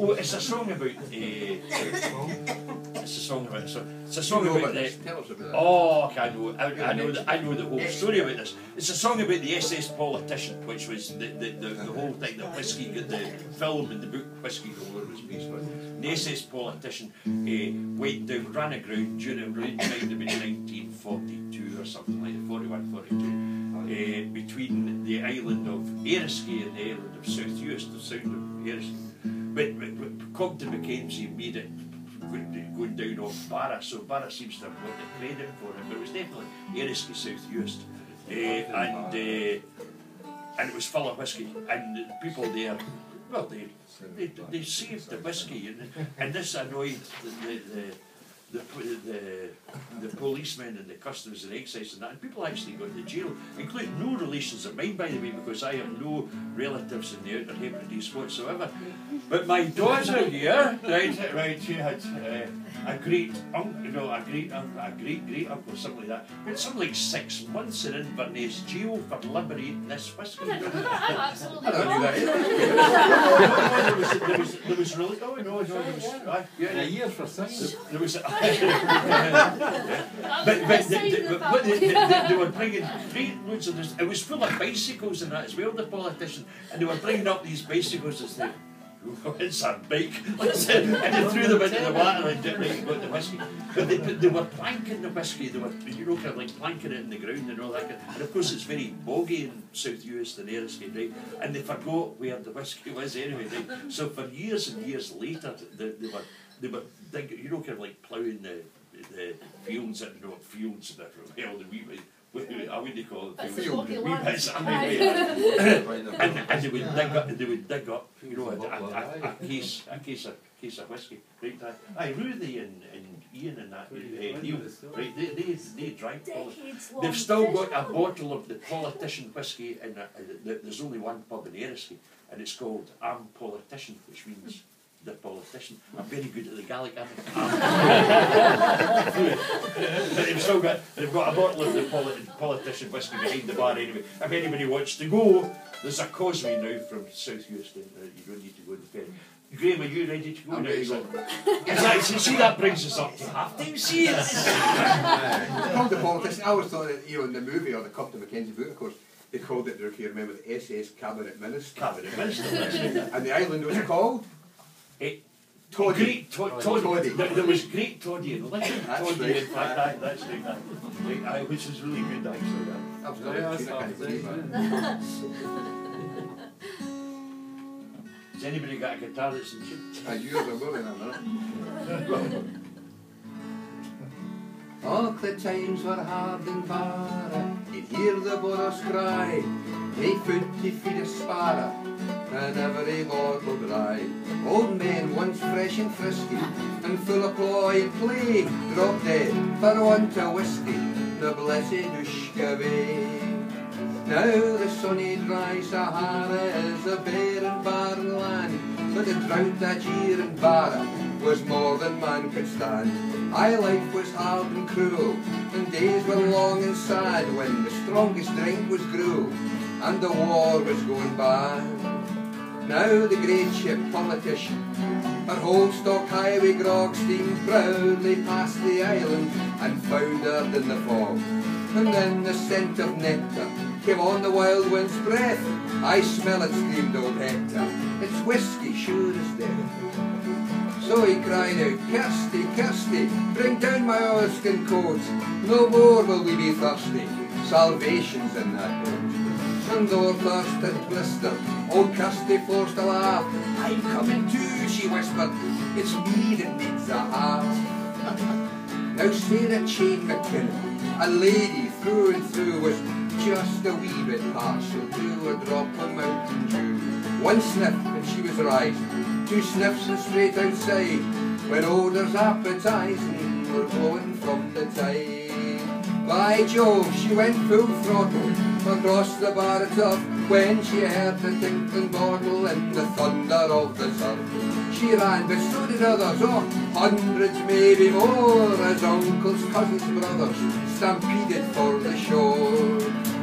Oh, it's a song about it's a song about the. Tell us about that. Oh, okay, I know the whole story about this. It's a song about the SS Politician, which was the whole thing that Whiskey got the film and the book Whiskey Galore was based on. The SS Politician went down, ran aground during time about 1942 or something like that, 41, 42, between the island of Eriskay and the island of South Uist, the sound of Eriskay. But Compton Mackenzie made it going down off Barra, so Barra seems to have got the credit for it, but it was definitely Eriskay South Uist, and it was full of whiskey, and the people there, well, they saved the whiskey, and this annoyed the policemen and the customs and excise and that, and people actually got to jail, including no relations of mine, by the way, because I have no relatives in the Outer Hebrides whatsoever. But my daughter here, right, she had a great uncle, a great uncle, something like that. But something like 6 months in Inverness jail for liberating this whiskey. I don't know that. I'm absolutely I don't wrong. do that There was really, oh no, there was, a year for singing. there was, but they were bringing great loads of this. It was full of bicycles and that as well, the politician, and they were bringing up these bicycles as they. It's a bike, and they threw them into the water and got the whiskey. But they were planking the whiskey, they were, you know, kind of like planking it in the ground and all that. And of course it's very boggy in South Uist and Eriskay, right? And they forgot where the whiskey was anyway, right? So for years and years later, they were digging, you know, kind of like ploughing the fields and fields and that, well, the wee bit. I wouldn't call it field, wee bits, and they would dig up, you know, a case of whiskey, right? Aye, Ruthie and Ian and that, Neil, right? They drank politician. They've still got a bottle of the politician whiskey, and there's only one pub in Eriskay, and it's called I'm Politician, which means the politician. I'm very good at the Gaelic, aren't I? But they've got a bottle of the politician whiskey behind the bar anyway. If anybody wants to go, there's a causeway now from South Uist, you don't need to go to the ferry. Graham, are you ready to go? I'm ready to go. Exactly, see, that brings us up to half time, see it? Called the politician. I always thought that, you know, in the movie or the Compton Mackenzie book, of course, they called it, if you remember, the SS Cabinet Minister. Cabinet Minister. And the island was called? Toddy. Toddy. There was Great Toddy and Little Toddy, right. in fact, that's right, which is really good actually. That was another tune I can't believe it. Has anybody got a guitar that's in tune? You are more than a minute. Och, the times were hard in Barra, you'd hear the boroughs cry, they food to feed a sparrow, and every bottle dry. Old men once fresh and frisky, and full of ploy and play, dropped dead for want of whiskey, the blessed Ushka Bay. Now the sunny dry Sahara is a bare and barren land, but the drought that year in Barra was more than man could stand. Aye, life was hard and cruel, and days were long and sad, when the strongest drink was gruel, and the war was going bad. Now the great ship politician, her whole stock highway grog steamed proudly past the island, and foundered in the fog. And then the scent of nectar came on the wild wind's breath. I smell it, screamed old Hector, it's whiskey, sure as death. So he cried out, Kirsty, Kirsty, bring down my oilskin coat, no more will we be thirsty, salvation's in that boat. And though her thirst had blistered, old Kirsty forced a laugh. I'm coming too, she whispered, it's me that needs a heart. Now Sarah Chain McKinnon, a lady through and through, was just a wee bit partial to a drop of mountain dew. One sniff and she was rising, 2 sniffs and straight outside, when odours appetising were blowing from the tide. By Jove, she went full throttle across the bar itself, when she heard the tinkling bottle and the thunder of the surf. She ran, but so did others, oh, hundreds, maybe more, as uncles, cousins, brothers stampeded for the shore.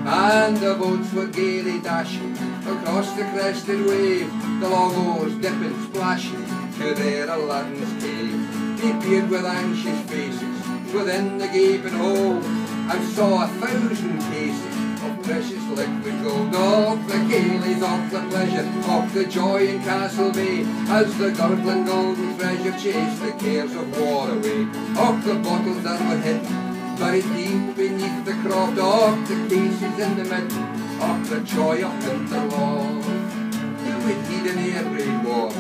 And the boats were gaily dashing across the crested wave, the long oars dipping, splashing, to their Aladdin's cave. They peered with anxious faces within the gaping hole, and saw 1,000 cases of precious liquid gold. Of the Cayleys, of the pleasure, of the joy in Castle Bay, as the gurgling golden treasure chased the cares of war away. Of the bottles that were hidden, buried deep beneath the croft, of the cases in the midden, of the joy of Winterlove. Who would heed an air raid war?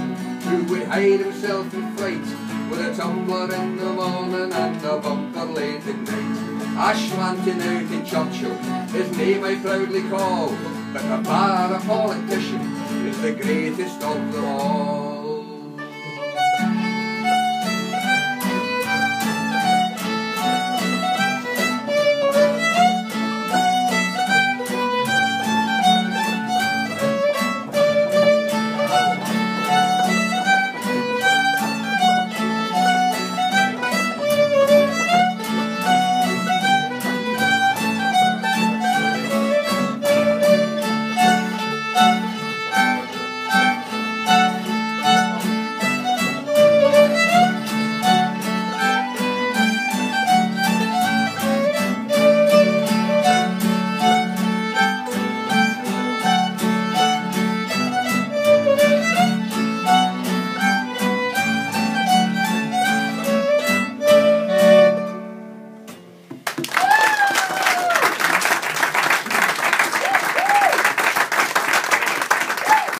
Who would hide himself in fright, with a tumbler in the morning and a bumper late at night? Ashlanting out in Churchill, his name I proudly call, but the bar a politician is the greatest of them all.